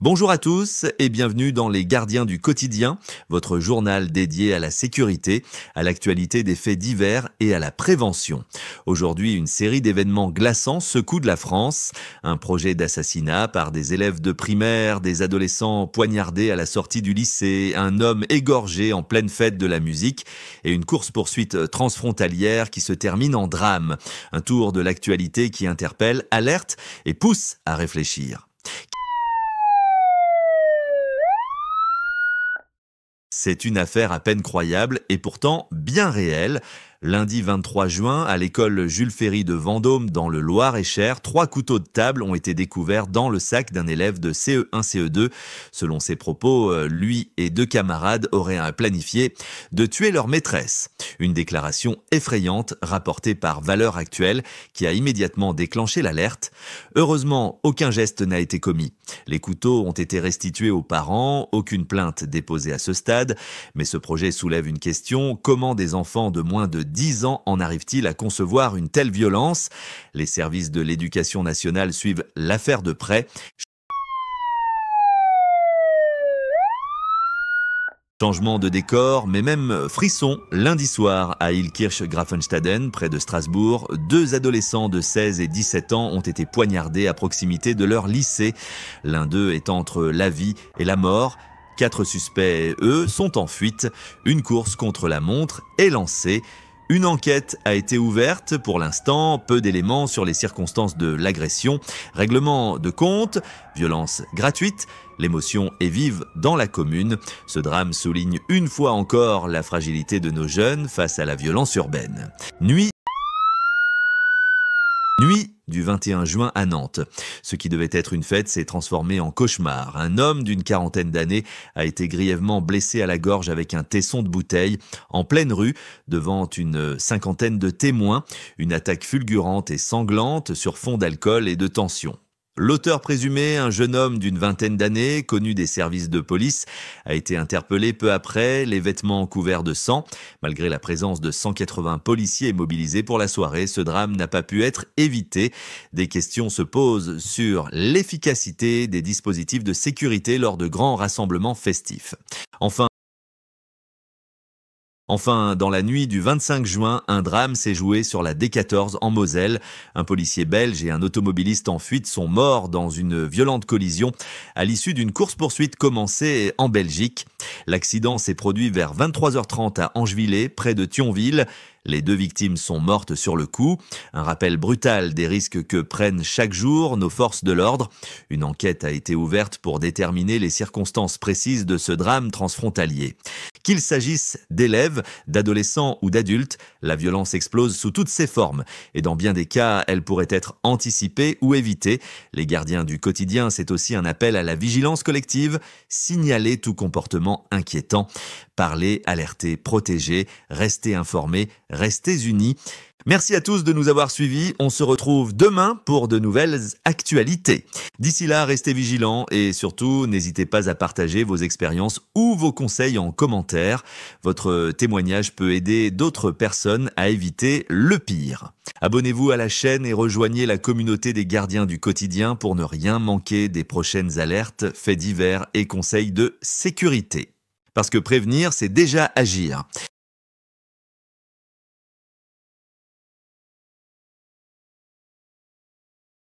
Bonjour à tous et bienvenue dans Les Gardiens du quotidien, votre journal dédié à la sécurité, à l'actualité des faits divers et à la prévention. Aujourd'hui, une série d'événements glaçants secoue de la France. Un projet d'assassinat par des élèves de primaire, des adolescents poignardés à la sortie du lycée, un homme égorgé en pleine fête de la musique et une course-poursuite transfrontalière qui se termine en drame. Un tour de l'actualité qui interpelle, alerte et pousse à réfléchir. C'est une affaire à peine croyable et pourtant bien réelle. Lundi 23 juin, à l'école Jules Ferry de Vendôme, dans le Loir-et-Cher, 3 couteaux de table ont été découverts dans le sac d'un élève de CE1, CE2. Selon ses propos, lui et 2 camarades auraient planifié de tuer leur maîtresse. Une déclaration effrayante rapportée par Valeurs Actuelles qui a immédiatement déclenché l'alerte. Heureusement, aucun geste n'a été commis. Les couteaux ont été restitués aux parents, aucune plainte déposée à ce stade. Mais ce projet soulève une question, comment des enfants de moins de 10 ans en arrivent-ils à concevoir une telle violence? Les services de l'éducation nationale suivent l'affaire de près. Changement de décor, mais même frisson. Lundi soir, à Illkirch-Grafenstaden, près de Strasbourg, 2 adolescents de 16 et 17 ans ont été poignardés à proximité de leur lycée. L'un d'eux est entre la vie et la mort. 4 suspects, eux, sont en fuite. Une course contre la montre est lancée. Une enquête a été ouverte. Pour l'instant, peu d'éléments sur les circonstances de l'agression. Règlement de compte, violence gratuite. L'émotion est vive dans la commune. Ce drame souligne une fois encore la fragilité de nos jeunes face à la violence urbaine. Nuit du 21 juin à Nantes. Ce qui devait être une fête s'est transformé en cauchemar. Un homme d'une quarantaine d'années a été grièvement blessé à la gorge avec un tesson de bouteille en pleine rue devant une cinquantaine de témoins. Une attaque fulgurante et sanglante sur fond d'alcool et de tension. L'auteur présumé, un jeune homme d'une vingtaine d'années, connu des services de police, a été interpellé peu après, les vêtements couverts de sang. Malgré la présence de 180 policiers mobilisés pour la soirée, ce drame n'a pas pu être évité. Des questions se posent sur l'efficacité des dispositifs de sécurité lors de grands rassemblements festifs. Enfin, dans la nuit du 25 juin, un drame s'est joué sur la D14 en Moselle. Un policier belge et un automobiliste en fuite sont morts dans une violente collision à l'issue d'une course-poursuite commencée en Belgique. L'accident s'est produit vers 23h30 à Angevillers, près de Thionville. Les 2 victimes sont mortes sur le coup. Un rappel brutal des risques que prennent chaque jour nos forces de l'ordre. Une enquête a été ouverte pour déterminer les circonstances précises de ce drame transfrontalier. Qu'il s'agisse d'élèves, d'adolescents ou d'adultes, la violence explose sous toutes ses formes. Et dans bien des cas, elle pourrait être anticipée ou évitée. Les gardiens du quotidien, c'est aussi un appel à la vigilance collective. Signaler tout comportement inquiétant. Parler, alerter, protéger, rester informés, restez unis. Merci à tous de nous avoir suivis. On se retrouve demain pour de nouvelles actualités. D'ici là, restez vigilants et surtout, n'hésitez pas à partager vos expériences ou vos conseils en commentaire. Votre témoignage peut aider d'autres personnes à éviter le pire. Abonnez-vous à la chaîne et rejoignez la communauté des gardiens du quotidien pour ne rien manquer des prochaines alertes, faits divers et conseils de sécurité. Parce que prévenir, c'est déjà agir.